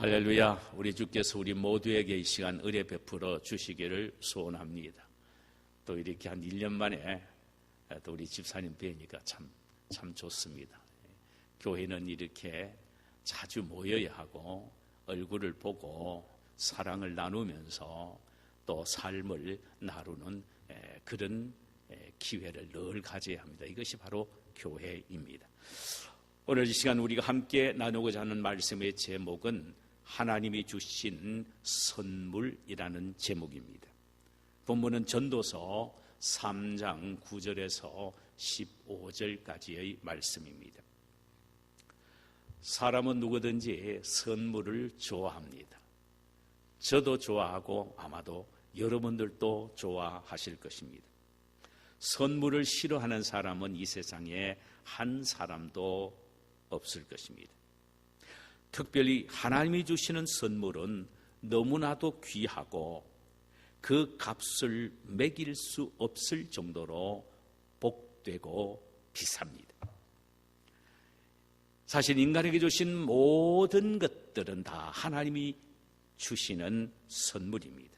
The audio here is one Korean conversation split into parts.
할렐루야. 우리 주께서 우리 모두에게 이 시간 은혜 베풀어 주시기를 소원합니다. 또 이렇게 한 1년 만에 또 우리 집사님 뵈니까 참 좋습니다. 교회는 이렇게 자주 모여야 하고 얼굴을 보고 사랑을 나누면서 또 삶을 나누는 그런 기회를 늘 가져야 합니다. 이것이 바로 교회입니다. 오늘 이 시간 우리가 함께 나누고자 하는 말씀의 제목은 하나님이 주신 선물이라는 제목입니다. 본문은 전도서 3장 9절에서 15절까지의 말씀입니다. 사람은 누구든지 선물을 좋아합니다. 저도 좋아하고 아마도 여러분들도 좋아하실 것입니다. 선물을 싫어하는 사람은 이 세상에 한 사람도 없을 것입니다. 특별히 하나님이 주시는 선물은 너무나도 귀하고 그 값을 매길 수 없을 정도로 복되고 비쌉니다. 사실 인간에게 주신 모든 것들은 다 하나님이 주시는 선물입니다.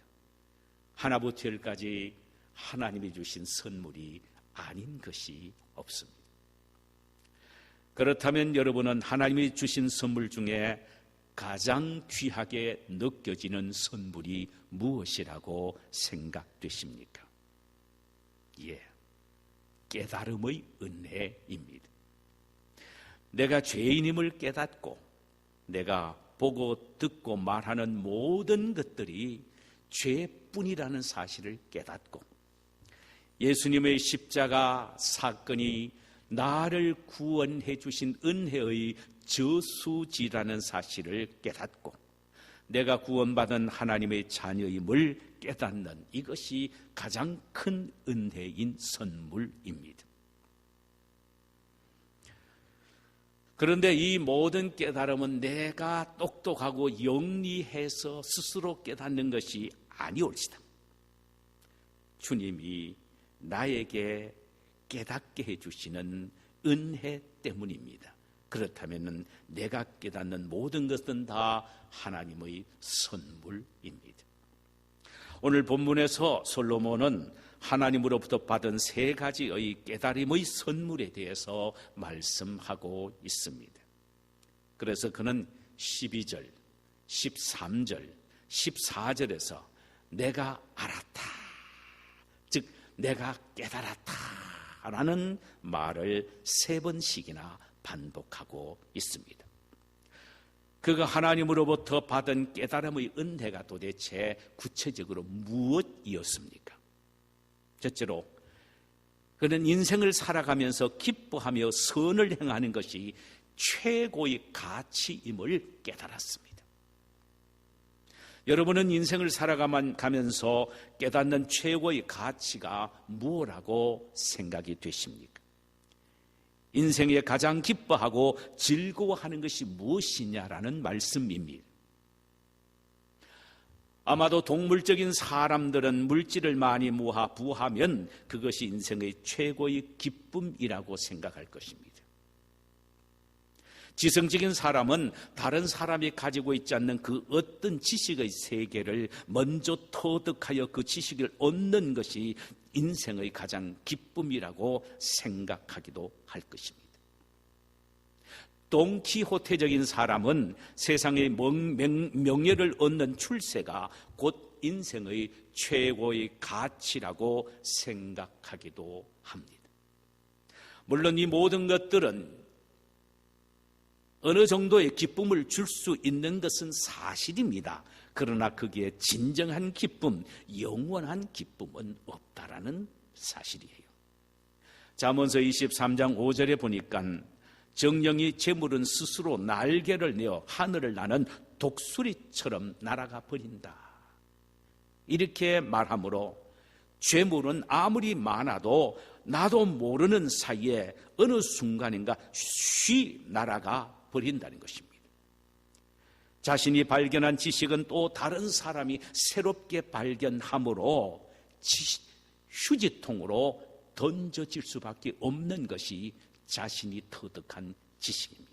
하나부터 열까지 하나님이 주신 선물이 아닌 것이 없습니다. 그렇다면 여러분은 하나님이 주신 선물 중에 가장 귀하게 느껴지는 선물이 무엇이라고 생각되십니까? 깨달음의 은혜입니다. 내가 죄인임을 깨닫고 내가 보고 듣고 말하는 모든 것들이 죄뿐이라는 사실을 깨닫고 예수님의 십자가 사건이 나를 구원해 주신 은혜의 저수지라는 사실을 깨닫고 내가 구원받은 하나님의 자녀임을 깨닫는 이것이 가장 큰 은혜인 선물입니다. 그런데 이 모든 깨달음은 내가 똑똑하고 영리해서 스스로 깨닫는 것이 아니올지다. 주님이 나에게 깨닫게 해주시는 은혜 때문입니다. 그렇다면 내가 깨닫는 모든 것은 다 하나님의 선물입니다. 오늘 본문에서 솔로몬은 하나님으로부터 받은 3가지의 깨달음의 선물에 대해서 말씀하고 있습니다. 그래서 그는 12절, 13절, 14절에서 내가 알았다, 즉 내가 깨달았다 라는 말을 3번씩이나 반복하고 있습니다. 그가 하나님으로부터 받은 깨달음의 은혜가 도대체 구체적으로 무엇이었습니까? 첫째로 그는 인생을 살아가면서 기뻐하며 선을 행하는 것이 최고의 가치임을 깨달았습니다. 여러분은 인생을 살아가면서 깨닫는 최고의 가치가 무엇이라고 생각이 되십니까? 인생에 가장 기뻐하고 즐거워하는 것이 무엇이냐라는 말씀입니다. 아마도 동물적인 사람들은 물질을 많이 부하면 그것이 인생의 최고의 기쁨이라고 생각할 것입니다. 지성적인 사람은 다른 사람이 가지고 있지 않는 그 어떤 지식의 세계를 먼저 터득하여 그 지식을 얻는 것이 인생의 가장 기쁨이라고 생각하기도 할 것입니다. 돈키호테적인 사람은 세상의 명예를 얻는 출세가 곧 인생의 최고의 가치라고 생각하기도 합니다. 물론 이 모든 것들은 어느 정도의 기쁨을 줄 수 있는 것은 사실입니다. 그러나 거기에 진정한 기쁨, 영원한 기쁨은 없다라는 사실이에요. 잠언서 23장 5절에 보니까 정령이 재물은 스스로 날개를 내어 하늘을 나는 독수리처럼 날아가 버린다. 이렇게 말하므로 재물은 아무리 많아도 나도 모르는 사이에 어느 순간인가 쉬 날아가 버린다는 것입니다. 자신이 발견한 지식은 또 다른 사람이 새롭게 발견함으로 휴지통으로 던져질 수밖에 없는 것이 자신이 터득한 지식입니다.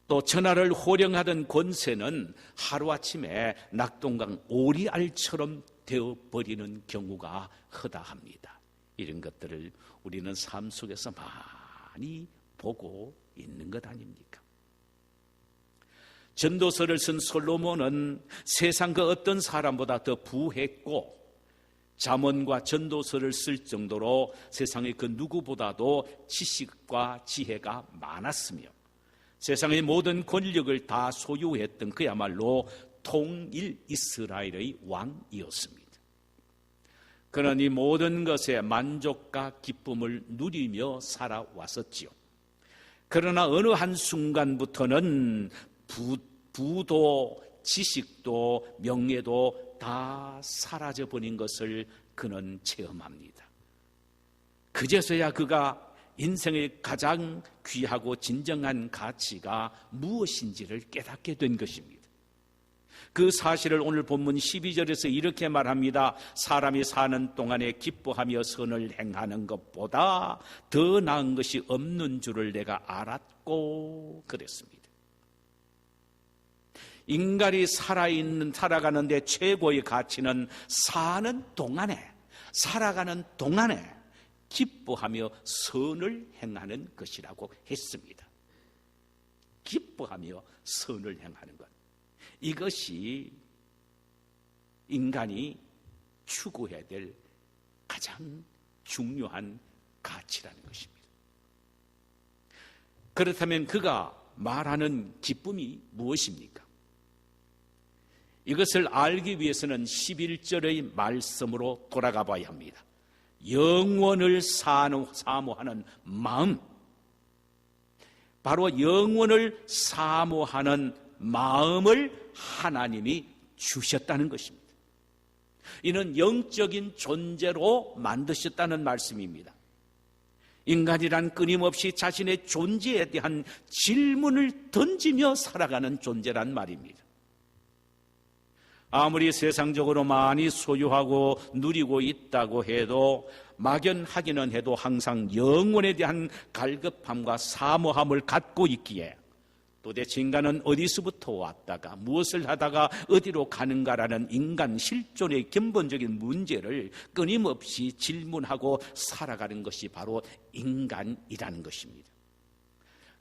또 천하를 호령하던 권세는 하루아침에 낙동강 오리알처럼 되어버리는 경우가 허다합니다. 이런 것들을 우리는 삶 속에서 많이 보고 있는 것 아닙니까? 전도서를 쓴 솔로몬은 세상 그 어떤 사람보다 더 부했고 잠언과 전도서를 쓸 정도로 세상의 그 누구보다도 지식과 지혜가 많았으며 세상의 모든 권력을 다 소유했던 그야말로 통일 이스라엘의 왕이었습니다. 그는 이 모든 것에 만족과 기쁨을 누리며 살아왔었지요. 그러나 어느 한순간부터는 부도 지식도 명예도 다 사라져버린 것을 그는 체험합니다. 그제서야 그가 인생의 가장 귀하고 진정한 가치가 무엇인지를 깨닫게 된 것입니다. 그 사실을 오늘 본문 12절에서 이렇게 말합니다. 사람이 사는 동안에 기뻐하며 선을 행하는 것보다 더 나은 것이 없는 줄을 내가 알았고 그랬습니다. 인간이 살아가는데 최고의 가치는 살아가는 동안에 기뻐하며 선을 행하는 것이라고 했습니다. 기뻐하며 선을 행하는 것. 이것이 인간이 추구해야 될 가장 중요한 가치라는 것입니다. 그렇다면 그가 말하는 기쁨이 무엇입니까? 이것을 알기 위해서는 11절의 말씀으로 돌아가 봐야 합니다. 영원을 사모하는 마음, 바로 영원을 사모하는 마음을 하나님이 주셨다는 것입니다. 이는 영적인 존재로 만드셨다는 말씀입니다. 인간이란 끊임없이 자신의 존재에 대한 질문을 던지며 살아가는 존재란 말입니다. 아무리 세상적으로 많이 소유하고 누리고 있다고 해도 막연하기는 해도 항상 영혼에 대한 갈급함과 사모함을 갖고 있기에 도대체 인간은 어디서부터 왔다가 무엇을 하다가 어디로 가는가라는 인간 실존의 근본적인 문제를 끊임없이 질문하고 살아가는 것이 바로 인간이라는 것입니다.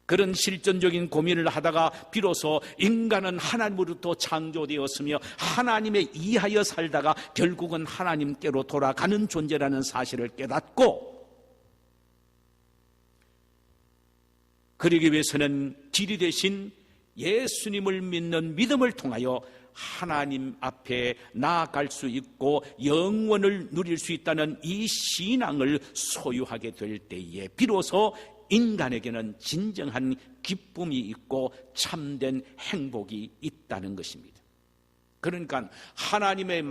그런 실존적인 고민을 하다가 비로소 인간은 하나님으로부터 창조되었으며 하나님에 의하여 살다가 결국은 하나님께로 돌아가는 존재라는 사실을 깨닫고 그러기 위해서는 길이 되신 예수님을 믿는 믿음을 통하여 하나님 앞에 나아갈 수 있고 영원을 누릴 수 있다는 이 신앙을 소유하게 될 때에 비로소 인간에게는 진정한 기쁨이 있고 참된 행복이 있다는 것입니다. 그러니까 하나님을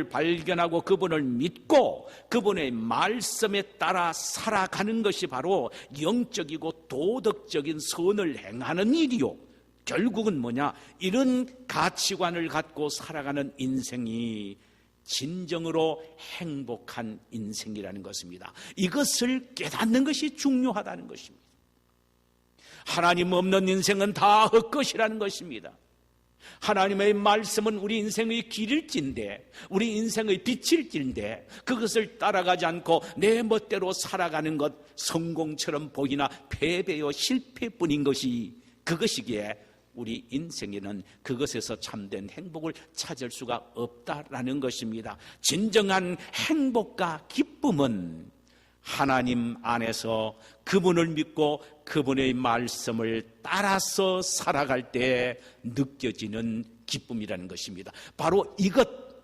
발견하고 그분을 믿고 그분의 말씀에 따라 살아가는 것이 바로 영적이고 도덕적인 선을 행하는 일이요. 결국은 뭐냐? 이런 가치관을 갖고 살아가는 인생이 진정으로 행복한 인생이라는 것입니다. 이것을 깨닫는 것이 중요하다는 것입니다. 하나님 없는 인생은 다 헛것이라는 것입니다. 하나님의 말씀은 우리 인생의 길일진데 우리 인생의 빛일진데 그것을 따라가지 않고 내 멋대로 살아가는 것 성공처럼 보이나 패배요 실패뿐인 것이 그것이기에 우리 인생에는 그것에서 참된 행복을 찾을 수가 없다라는 것입니다. 진정한 행복과 기쁨은 하나님 안에서 그분을 믿고 그분의 말씀을 따라서 살아갈 때 느껴지는 기쁨이라는 것입니다. 바로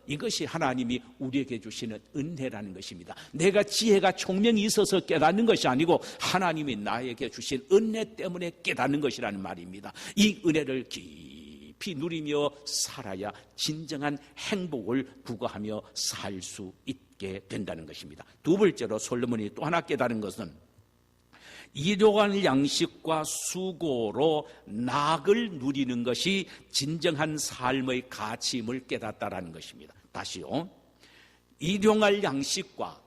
이것이 하나님이 우리에게 주시는 은혜라는 것입니다. 내가 지혜가 총명이 있어서 깨닫는 것이 아니고 하나님이 나에게 주신 은혜 때문에 깨닫는 것이라는 말입니다. 이 은혜를 깊이 누리며 살아야 진정한 행복을 부과하며 살 수 있게 된다는 것입니다. 두 번째로 솔로몬이 또 하나 깨달은 것은 일용할 양식과 수고로 낙을 누리는 것이 진정한 삶의 가치임을 깨닫다라는 것입니다. 다시요. 일용할 양식과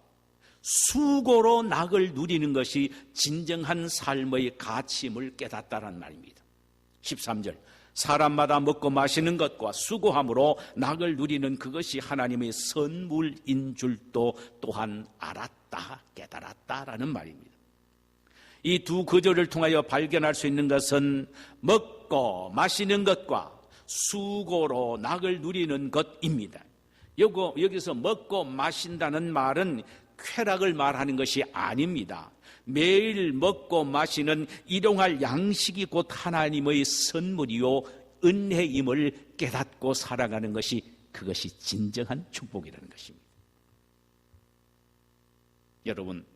수고로 낙을 누리는 것이 진정한 삶의 가치임을 깨닫다란 말입니다. 13절, 사람마다 먹고 마시는 것과 수고함으로 낙을 누리는 그것이 하나님의 선물인 줄도 또한 알았다, 깨달았다라는 말입니다. 이 두 구절을 통하여 발견할 수 있는 것은 먹고 마시는 것과 수고로 낙을 누리는 것입니다. 여기서 먹고 마신다는 말은 쾌락을 말하는 것이 아닙니다. 매일 먹고 마시는 일용할 양식이 곧 하나님의 선물이요 은혜임을 깨닫고 살아가는 것이, 그것이 진정한 축복이라는 것입니다. 여러분,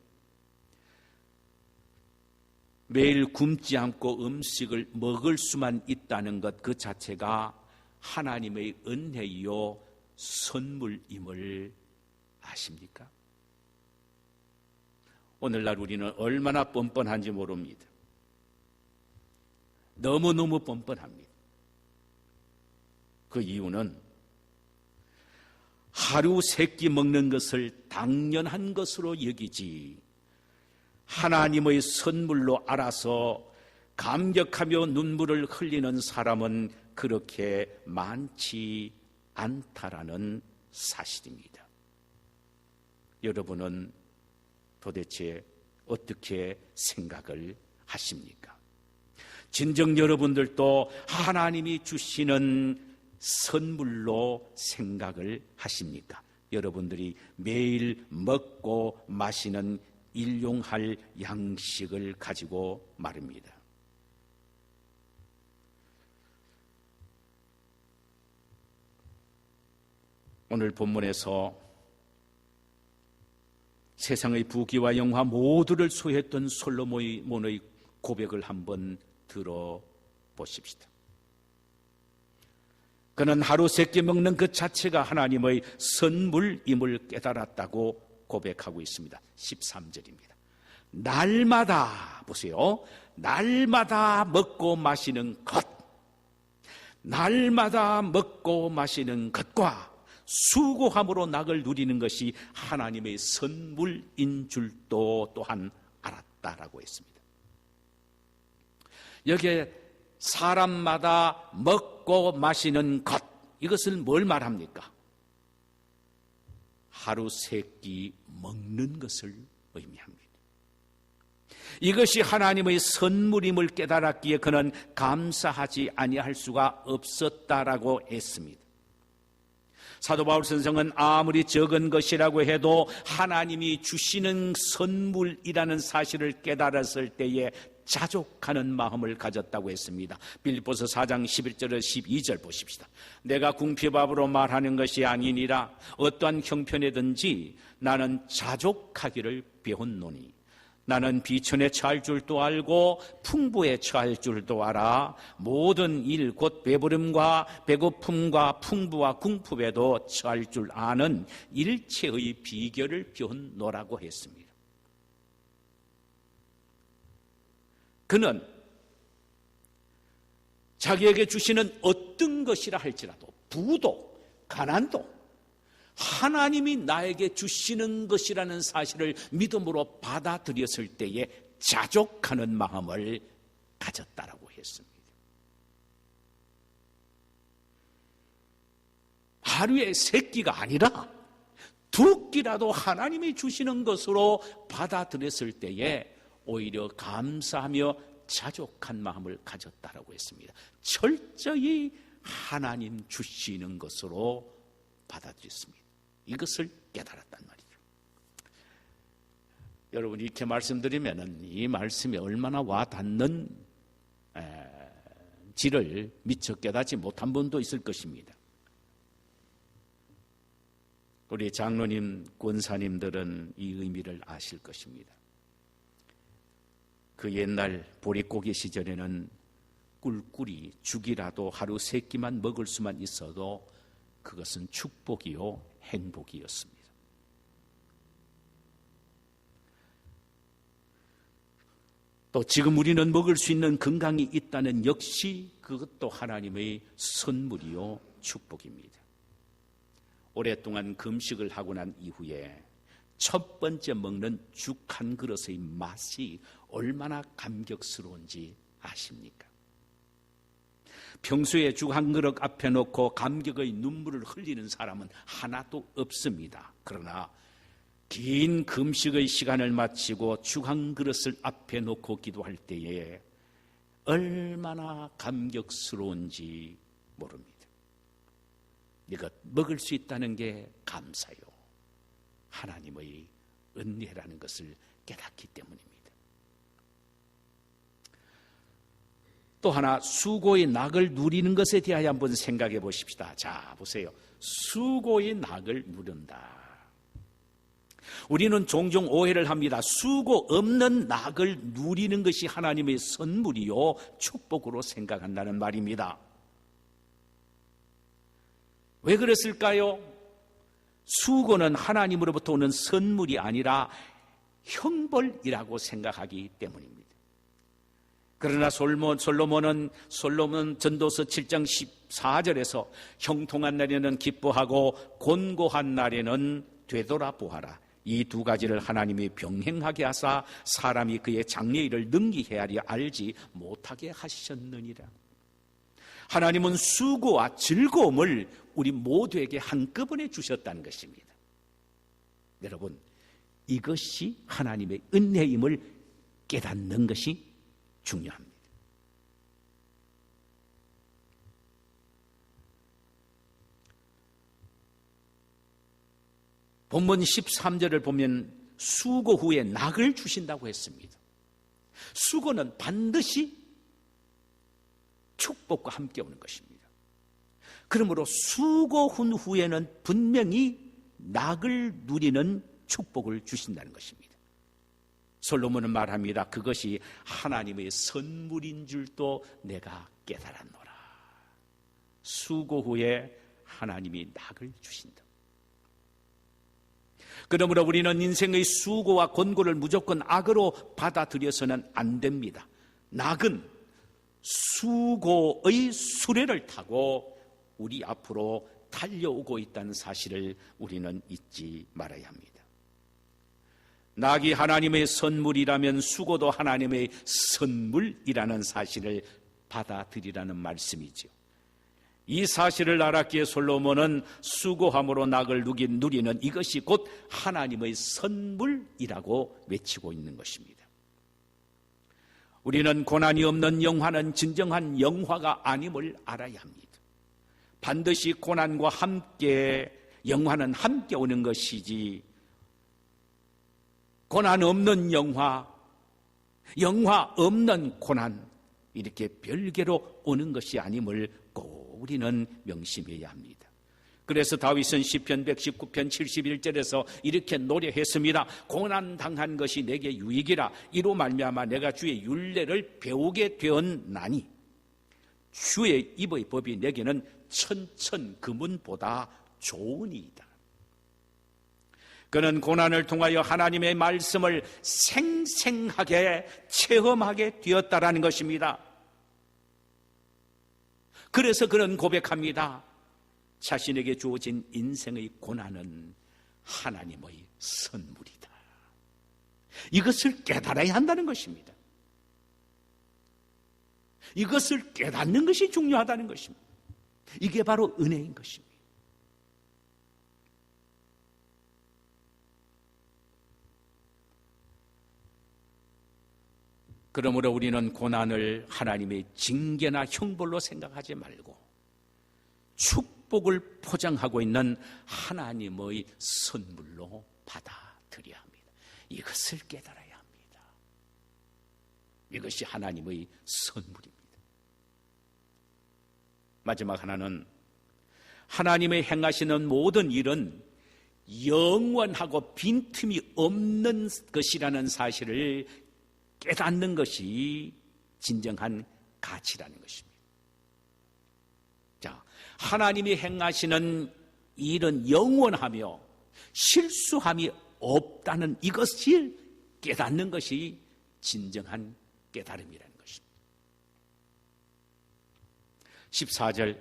매일 굶지 않고 음식을 먹을 수만 있다는 것 그 자체가 하나님의 은혜이요 선물임을 아십니까? 오늘날 우리는 얼마나 뻔뻔한지 모릅니다. 너무너무 뻔뻔합니다. 그 이유는 하루 세 끼 먹는 것을 당연한 것으로 여기지 하나님의 선물로 알아서 감격하며 눈물을 흘리는 사람은 그렇게 많지 않다라는 사실입니다. 여러분은 도대체 어떻게 생각을 하십니까? 진정 여러분들도 하나님이 주시는 선물로 생각을 하십니까? 여러분들이 매일 먹고 마시는 일용할 양식을 가지고 말입니다. 오늘 본문에서 세상의 부귀와 영화 모두를 소유했던 솔로몬의 고백을 한번 들어보십시다. 그는 하루 세 끼 먹는 그 자체가 하나님의 선물임을 깨달았다고 고백하고 있습니다. 13절입니다. 날마다, 보세요, 날마다 먹고 마시는 것, 날마다 먹고 마시는 것과 수고함으로 낙을 누리는 것이 하나님의 선물인 줄도 또한 알았다라고 했습니다. 여기에 사람마다 먹고 마시는 것, 이것을 뭘 말합니까? 하루 세 끼 먹는 것을 의미합니다. 이것이 하나님의 선물임을 깨달았기에 그는 감사하지 아니할 수가 없었다라고 했습니다. 사도 바울 선생은 아무리 적은 것이라고 해도 하나님이 주시는 선물이라는 사실을 깨달았을 때에 자족하는 마음을 가졌다고 했습니다. 빌립보서 4장 11절에서 12절 보십시다. 내가 궁핍함으로 말하는 것이 아니니라. 어떠한 형편이든지 나는 자족하기를 배웠노니 나는 비천에 처할 줄도 알고 풍부에 처할 줄도 알아. 모든 일 곧 배부름과 배고픔과 풍부와 궁핍에도 처할 줄 아는 일체의 비결을 배웠노라고 했습니다. 그는 자기에게 주시는 어떤 것이라 할지라도 부도, 가난도 하나님이 나에게 주시는 것이라는 사실을 믿음으로 받아들였을 때에 자족하는 마음을 가졌다라고 했습니다. 하루에 세 끼가 아니라 두 끼라도 하나님이 주시는 것으로 받아들였을 때에 오히려 감사하며 자족한 마음을 가졌다라고 했습니다. 철저히 하나님 주시는 것으로 받아들였습니다. 이것을 깨달았단 말이죠. 여러분, 이렇게 말씀드리면 이 말씀이 얼마나 와닿는 지를 미처 깨닫지 못한 분도 있을 것입니다. 우리 장로님, 권사님들은 이 의미를 아실 것입니다. 그 옛날 보릿고기 시절에는 꿀꿀이 죽이라도 하루 세 끼만 먹을 수만 있어도 그것은 축복이요 행복이었습니다. 또 지금 우리는 먹을 수 있는 건강이 있다는 역시 그것도 하나님의 선물이요 축복입니다. 오랫동안 금식을 하고 난 이후에 첫 번째 먹는 죽 한 그릇의 맛이 얼마나 감격스러운지 아십니까? 평소에 죽 한 그릇 앞에 놓고 감격의 눈물을 흘리는 사람은 하나도 없습니다. 그러나 긴 금식의 시간을 마치고 죽 한 그릇을 앞에 놓고 기도할 때에 얼마나 감격스러운지 모릅니다. 이것 먹을 수 있다는 게 감사요, 하나님의 은혜라는 것을 깨닫기 때문입니다. 또 하나, 수고의 낙을 누리는 것에 대하여 한번 생각해 보십시다. 자, 보세요. 수고의 낙을 누린다. 우리는 종종 오해를 합니다. 수고 없는 낙을 누리는 것이 하나님의 선물이요 축복으로 생각한다는 말입니다. 왜 그랬을까요? 수고는 하나님으로부터 오는 선물이 아니라 형벌이라고 생각하기 때문입니다. 그러나 솔로몬 전도서 7장 14절에서 형통한 날에는 기뻐하고 곤고한 날에는 되돌아보아라. 이 두 가지를 하나님이 병행하게 하사 사람이 그의 장래일을 능히 헤아려 알지 못하게 하셨느니라. 하나님은 수고와 즐거움을 우리 모두에게 한꺼번에 주셨다는 것입니다. 여러분, 이것이 하나님의 은혜임을 깨닫는 것이 중요합니다. 본문 13절을 보면 수고 후에 낙을 주신다고 했습니다. 수고는 반드시 축복과 함께 오는 것입니다. 그러므로 수고 후에는 분명히 낙을 누리는 축복을 주신다는 것입니다. 솔로몬은 말합니다. 그것이 하나님의 선물인 줄도 내가 깨달았노라. 수고 후에 하나님이 낙을 주신다. 그러므로 우리는 인생의 수고와 권고를 무조건 악으로 받아들여서는 안 됩니다. 낙은 수고의 수레를 타고 우리 앞으로 달려오고 있다는 사실을 우리는 잊지 말아야 합니다. 낙이 하나님의 선물이라면 수고도 하나님의 선물이라는 사실을 받아들이라는 말씀이죠. 이 사실을 알았기에 솔로몬은 수고함으로 낙을 누리는 이것이 곧 하나님의 선물이라고 외치고 있는 것입니다. 우리는 고난이 없는 영화는 진정한 영화가 아님을 알아야 합니다. 반드시 고난과 함께 영화는 함께 오는 것이지, 고난 없는 영화 없는 고난, 이렇게 별개로 오는 것이 아님을 꼭 우리는 명심해야 합니다. 그래서 다윗은 시편 119편 71절에서 이렇게 노래했습니다. 고난당한 것이 내게 유익이라. 이로 말미암아 내가 주의 율례를 배우게 되었나니 주의 입의 법이 내게는 천천금은보다 좋으니이다. 그는 고난을 통하여 하나님의 말씀을 생생하게 체험하게 되었다라는 것입니다. 그래서 그는 고백합니다. 자신에게 주어진 인생의 고난은 하나님의 선물이다. 이것을 깨달아야 한다는 것입니다. 이것을 깨닫는 것이 중요하다는 것입니다. 이게 바로 은혜인 것입니다. 그러므로 우리는 고난을 하나님의 징계나 형벌로 생각하지 말고 축복을 포장하고 있는 하나님의 선물로 받아들여야 합니다. 이것을 깨달아야 합니다. 이것이 하나님의 선물입니다. 마지막 하나는 하나님의 행하시는 모든 일은 영원하고 빈틈이 없는 것이라는 사실을 깨닫는 것이 진정한 가치라는 것입니다. 자, 하나님이 행하시는 일은 영원하며 실수함이 없다는 이것을 깨닫는 것이 진정한 깨달음이라는 것입니다. 14절,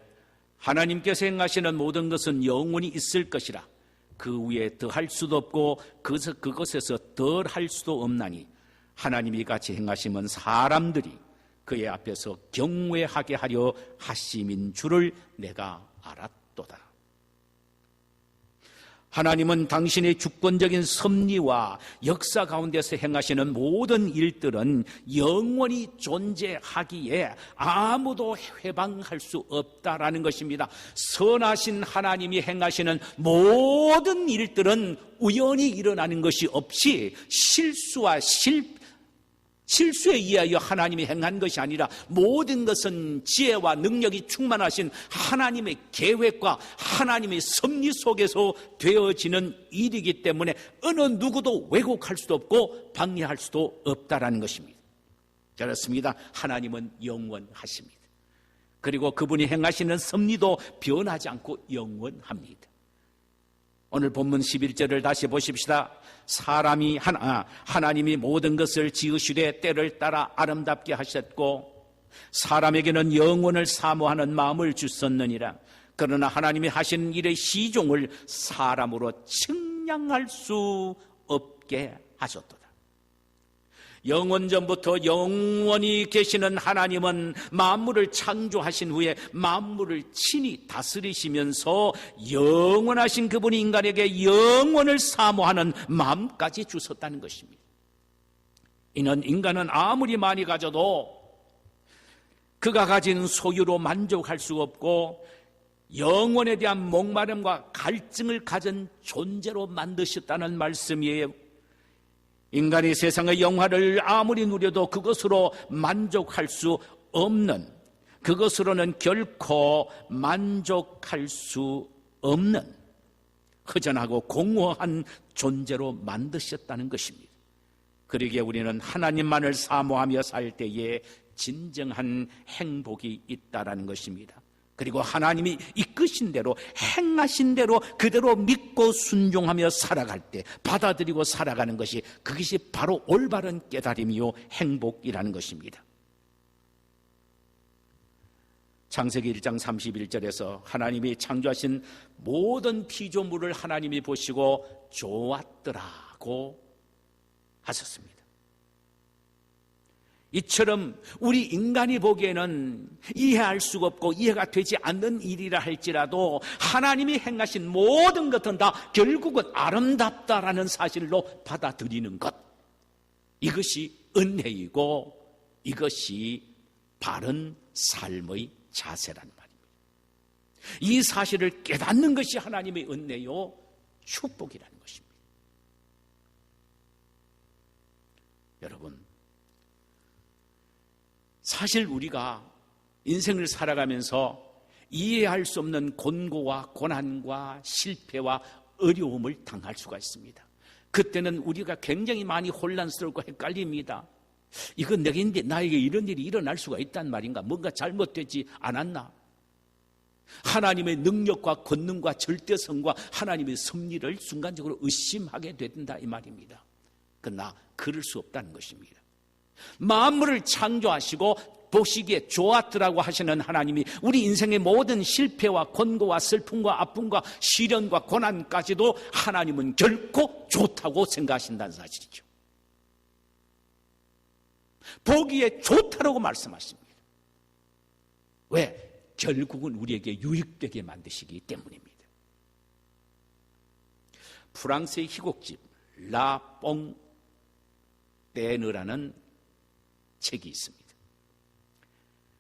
하나님께서 행하시는 모든 것은 영원히 있을 것이라. 그 위에 더할 수도 없고 그것에서 덜 할 수도 없나니 하나님이 같이 행하시면 사람들이 그의 앞에서 경외하게 하려 하심인 줄을 내가 알았도다. 하나님은 당신의 주권적인 섭리와 역사 가운데서 행하시는 모든 일들은 영원히 존재하기에 아무도 회방할 수 없다라는 것입니다. 선하신 하나님이 행하시는 모든 일들은 우연히 일어나는 것이 없이 실수에 의하여 하나님이 행한 것이 아니라 모든 것은 지혜와 능력이 충만하신 하나님의 계획과 하나님의 섭리 속에서 되어지는 일이기 때문에 어느 누구도 왜곡할 수도 없고 방해할 수도 없다라는 것입니다. 그렇습니다. 하나님은 영원하십니다. 그리고 그분이 행하시는 섭리도 변하지 않고 영원합니다. 오늘 본문 11절을 다시 보십시다. 하나님이 모든 것을 지으시되 때를 따라 아름답게 하셨고 사람에게는 영원을 사모하는 마음을 주셨느니라. 그러나 하나님이 하신 일의 시종을 사람으로 측량할 수 없게 하셨도다. 영원전부터 영원히 계시는 하나님은 만물을 창조하신 후에 만물을 친히 다스리시면서 영원하신 그분이 인간에게 영원을 사모하는 마음까지 주셨다는 것입니다. 이는 인간은 아무리 많이 가져도 그가 가진 소유로 만족할 수 없고 영원에 대한 목마름과 갈증을 가진 존재로 만드셨다는 말씀이에요. 인간이 세상의 영화를 아무리 누려도 그것으로 만족할 수 없는, 그것으로는 결코 만족할 수 없는 허전하고 공허한 존재로 만드셨다는 것입니다. 그러기에 우리는 하나님만을 사모하며 살 때에 진정한 행복이 있다라는 것입니다. 그리고 하나님이 이끄신 대로 행하신 대로 그대로 믿고 순종하며 살아갈 때 받아들이고 살아가는 것이 그것이 바로 올바른 깨달음이요 행복이라는 것입니다. 창세기 1장 31절에서 하나님이 창조하신 모든 피조물을 하나님이 보시고 좋았더라고 하셨습니다. 이처럼 우리 인간이 보기에는 이해할 수가 없고 이해가 되지 않는 일이라 할지라도 하나님이 행하신 모든 것은 다 결국은 아름답다라는 사실로 받아들이는 것, 이것이 은혜이고 이것이 바른 삶의 자세라는 말입니다. 이 사실을 깨닫는 것이 하나님의 은혜요 축복이라는 것입니다. 여러분, 사실 우리가 인생을 살아가면서 이해할 수 없는 곤고와 고난과 실패와 어려움을 당할 수가 있습니다. 그때는 우리가 굉장히 많이 혼란스럽고 헷갈립니다. 이건 내게인데 나에게 이런 일이 일어날 수가 있단 말인가? 뭔가 잘못되지 않았나? 하나님의 능력과 권능과 절대성과 하나님의 섭리를 순간적으로 의심하게 된다 이 말입니다. 그러나 그럴 수 없다는 것입니다. 만물을 창조하시고 보시기에 좋았더라고 하시는 하나님이 우리 인생의 모든 실패와 권고와 슬픔과 아픔과 시련과 고난까지도 하나님은 결코 좋다고 생각하신다는 사실이죠. 보기에 좋다라고 말씀하십니다. 왜? 결국은 우리에게 유익되게 만드시기 때문입니다. 프랑스의 희곡집 라 뽕떼느라는 책이 있습니다.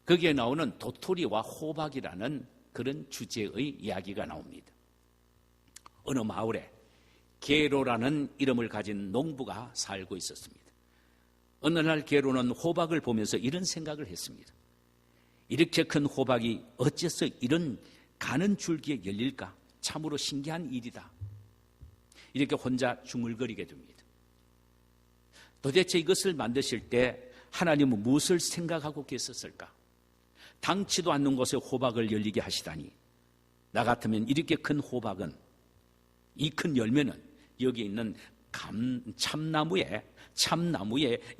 거기에 나오는 도토리와 호박이라는 그런 주제의 이야기가 나옵니다. 어느 마을에 게로라는 이름을 가진 농부가 살고 있었습니다. 어느 날 게로는 호박을 보면서 이런 생각을 했습니다. 이렇게 큰 호박이 어째서 이런 가는 줄기에 열릴까? 참으로 신기한 일이다. 이렇게 혼자 중얼거리게 됩니다. 도대체 이것을 만드실 때 하나님은 무엇을 생각하고 계셨을까? 당치도 않는 곳에 호박을 열리게 하시다니, 나 같으면 이렇게 큰 호박은, 이 큰 열매는 여기 있는 참나무에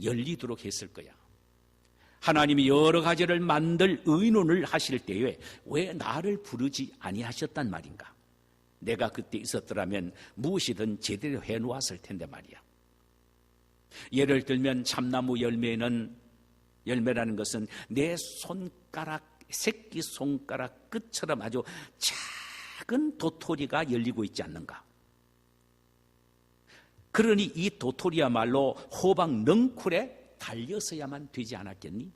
열리도록 했을 거야. 하나님이 여러 가지를 만들 의논을 하실 때에 왜 나를 부르지 아니하셨단 말인가? 내가 그때 있었더라면 무엇이든 제대로 해놓았을 텐데 말이야. 예를 들면 참나무 열매라는 것은 내 손가락, 새끼 손가락 끝처럼 아주 작은 도토리가 열리고 있지 않는가. 그러니 이 도토리야말로 호박 넝쿨에 달렸어야만 되지 않았겠니?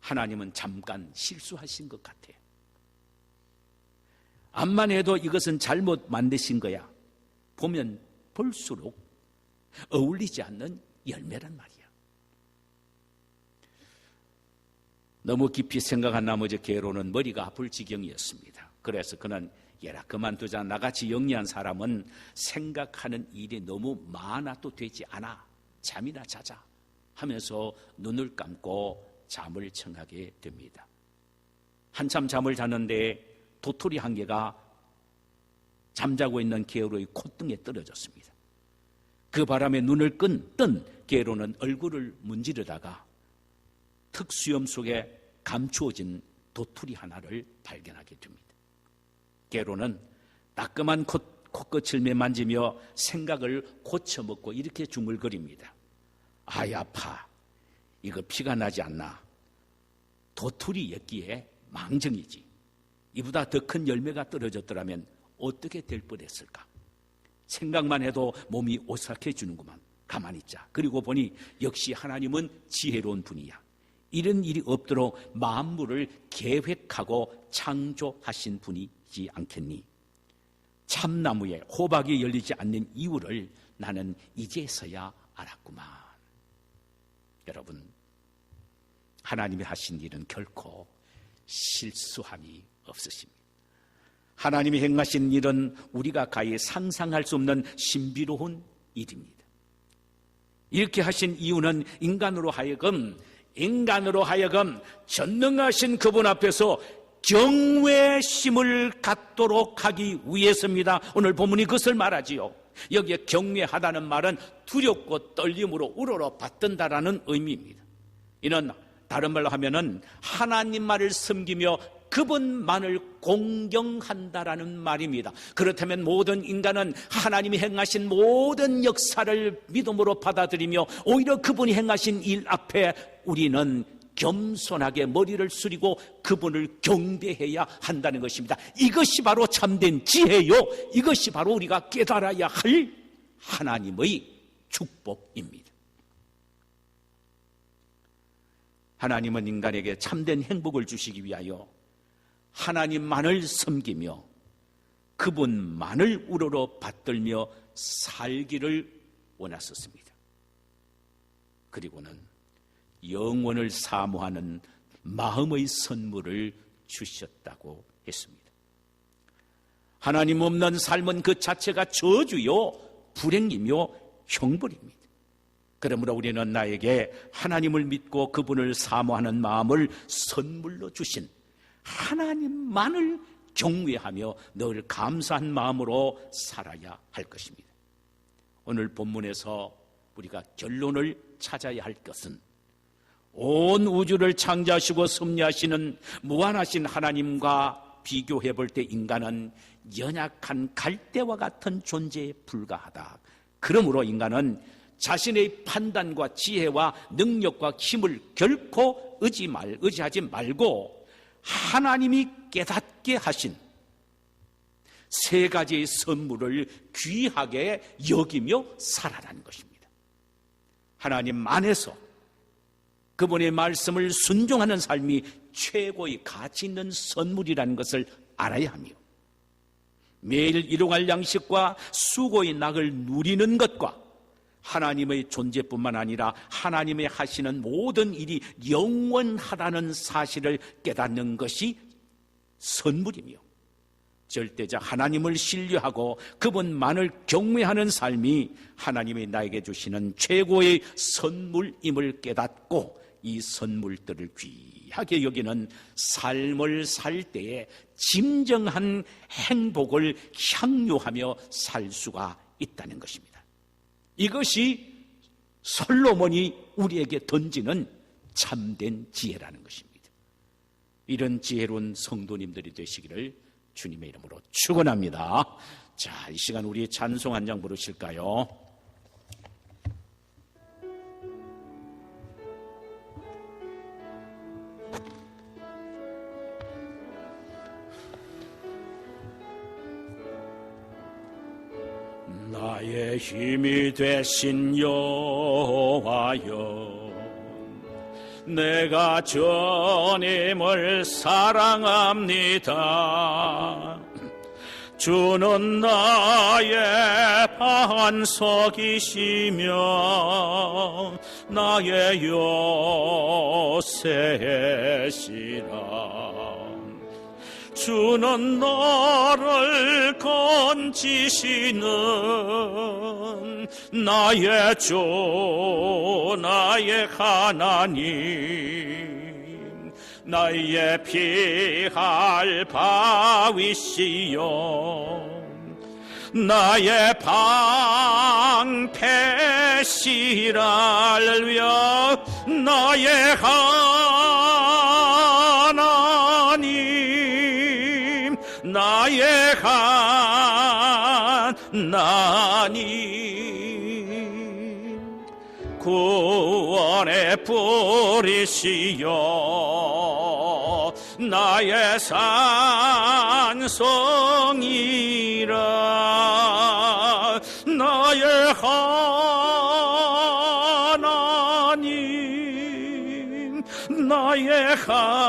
하나님은 잠깐 실수하신 것 같아요. 암만 해도 이것은 잘못 만드신 거야. 보면 볼수록 어울리지 않는 열매란 말이야. 너무 깊이 생각한 나머지 게로는 머리가 아플 지경이었습니다. 그래서 그는 얘라 그만두자. 나같이 영리한 사람은 생각하는 일이 너무 많아도 되지 않아. 잠이나 자자 하면서 눈을 감고 잠을 청하게 됩니다. 한참 잠을 자는데 도토리 한 개가 잠자고 있는 게로의 콧등에 떨어졌습니다. 그 바람에 눈을 뜬 게로는 얼굴을 문지르다가 턱수염 속에 감추어진 도토리 하나를 발견하게 됩니다. 게로는 따끔한 코끝을 매만지며 생각을 고쳐먹고 이렇게 중얼거립니다. 아이 아파. 이거 피가 나지 않나. 도토리였기에 망정이지. 이보다 더 큰 열매가 떨어졌더라면 어떻게 될 뻔했을까. 생각만 해도 몸이 오싹해지는구만. 가만히 있자. 그리고 보니 역시 하나님은 지혜로운 분이야. 이런 일이 없도록 만물을 계획하고 창조하신 분이지 않겠니? 참나무에 호박이 열리지 않는 이유를 나는 이제서야 알았구만. 여러분, 하나님이 하신 일은 결코 실수함이 없으십니다. 하나님이 행하신 일은 우리가 가히 상상할 수 없는 신비로운 일입니다. 이렇게 하신 이유는 인간으로 하여금 전능하신 그분 앞에서 경외심을 갖도록 하기 위해서입니다. 오늘 본문이 그것을 말하지요. 여기에 경외하다는 말은 두렵고 떨림으로 우러러 받든다라는 의미입니다. 이는 다른 말로 하면은 하나님만을 섬기며 그분만을 공경한다라는 말입니다. 그렇다면 모든 인간은 하나님이 행하신 모든 역사를 믿음으로 받아들이며 오히려 그분이 행하신 일 앞에 우리는 겸손하게 머리를 숙이고 그분을 경배해야 한다는 것입니다. 이것이 바로 참된 지혜요. 이것이 바로 우리가 깨달아야 할 하나님의 축복입니다. 하나님은 인간에게 참된 행복을 주시기 위하여 하나님만을 섬기며 그분만을 우러러 받들며 살기를 원하셨습니다. 그리고는 영원을 사모하는 마음의 선물을 주셨다고 했습니다. 하나님 없는 삶은 그 자체가 저주요, 불행이며 형벌입니다. 그러므로 우리는 나에게 하나님을 믿고 그분을 사모하는 마음을 선물로 주신 하나님만을 경외하며 늘 감사한 마음으로 살아야 할 것입니다. 오늘 본문에서 우리가 결론을 찾아야 할 것은 온 우주를 창조하시고 섭리하시는 무한하신 하나님과 비교해 볼 때 인간은 연약한 갈대와 같은 존재에 불과하다. 그러므로 인간은 자신의 판단과 지혜와 능력과 힘을 결코 의지하지 말고 하나님이 깨닫게 하신 세 가지의 선물을 귀하게 여기며 살아라는 것입니다. 하나님 안에서 그분의 말씀을 순종하는 삶이 최고의 가치 있는 선물이라는 것을 알아야 하며 매일 일용할 양식과 수고의 낙을 누리는 것과 하나님의 존재뿐만 아니라 하나님의 하시는 모든 일이 영원하다는 사실을 깨닫는 것이 선물이며 절대자 하나님을 신뢰하고 그분만을 경외하는 삶이 하나님이 나에게 주시는 최고의 선물임을 깨닫고 이 선물들을 귀하게 여기는 삶을 살 때에 진정한 행복을 향유하며 살 수가 있다는 것입니다. 이것이 솔로몬이 우리에게 던지는 참된 지혜라는 것입니다. 이런 지혜로운 성도님들이 되시기를 주님의 이름으로 축원합니다. 자, 이 시간 우리 찬송 한 장 부르실까요? 나의 힘이 되신 여호와여, 내가 주님을 사랑합니다. 주는 나의 반석이시며 나의 요새시라. 주는 나를 건지시는 나의 주, 나의 하나님, 나의 피할 바위시여, 나의 방패시라. 할렐루야. 나의 하나님, 나의 하나님, 구원의 뿌리시여, 나의 산성이라. 나의 하나님, 나의 하나님,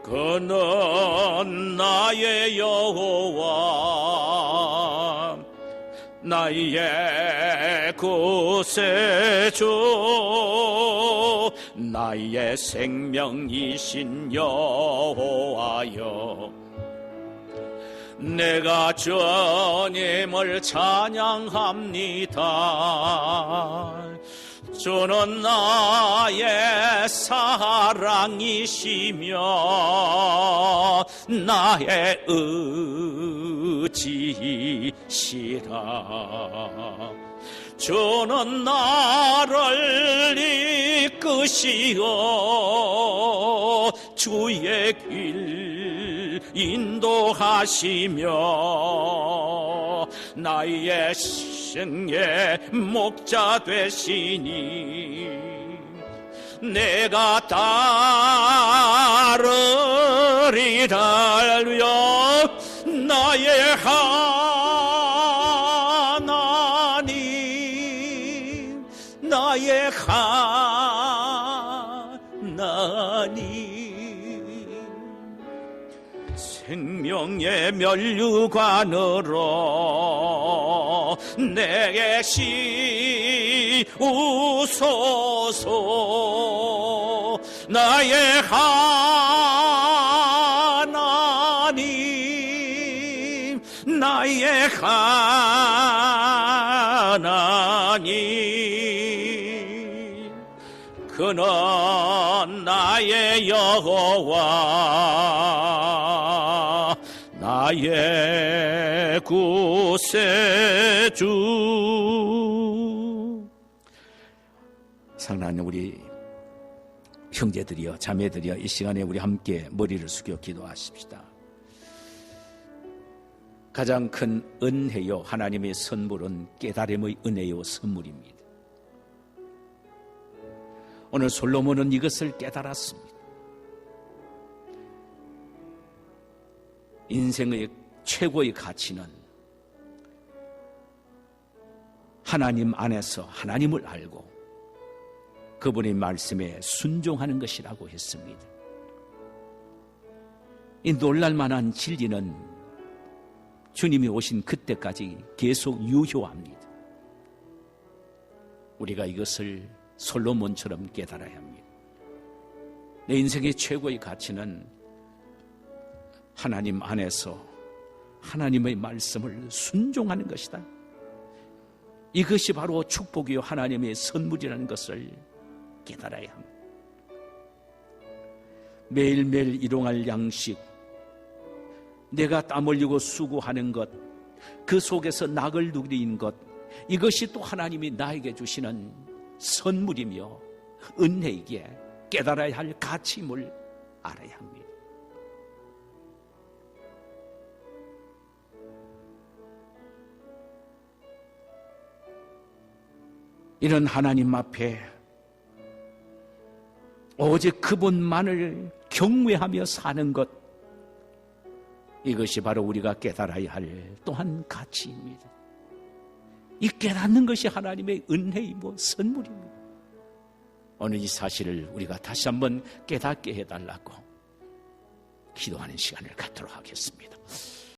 그는 나의 여호와, 나의 구세주, 나의 생명이신 여호와여, 내가 주님을 찬양합니다. 주는 나의 사랑이시며 나의 의지시라. 주는 나를 이끄시어 주의 길 인도하시며 나의 생의 목자 되시니 내가 따르리라. 할렐루야. 나의 하나님, 나의 하나님, 생명의 면류관으로 내게 시우소서. 나의 하나님, 나의 하나님, 그는 나의 여호와, 나의 구세주. 사랑하는 우리 형제들이여, 자매들이여, 이 시간에 우리 함께 머리를 숙여 기도하십시다. 가장 큰 은혜요, 하나님의 선물은 깨달음의 은혜요 선물입니다. 오늘 솔로몬은 이것을 깨달았습니다. 인생의 최고의 가치는 하나님 안에서 하나님을 알고 그분의 말씀에 순종하는 것이라고 했습니다. 이 놀랄만한 진리는 주님이 오신 그때까지 계속 유효합니다. 우리가 이것을 솔로몬처럼 깨달아야 합니다. 내 인생의 최고의 가치는 하나님 안에서 하나님의 말씀을 순종하는 것이다. 이것이 바로 축복이요 하나님의 선물이라는 것을 깨달아야 합니다. 매일매일 일용할 양식, 내가 땀 흘리고 수고하는 것, 그 속에서 낙을 누리는 것, 이것이 또 하나님이 나에게 주시는 선물이며 은혜이기에 깨달아야 할 가치임을 알아야 합니다. 이런 하나님 앞에 오직 그분만을 경외하며 사는 것, 이것이 바로 우리가 깨달아야 할 또한 가치입니다. 이 깨닫는 것이 하나님의 은혜이고 선물입니다. 오늘 이 사실을 우리가 다시 한번 깨닫게 해달라고 기도하는 시간을 갖도록 하겠습니다.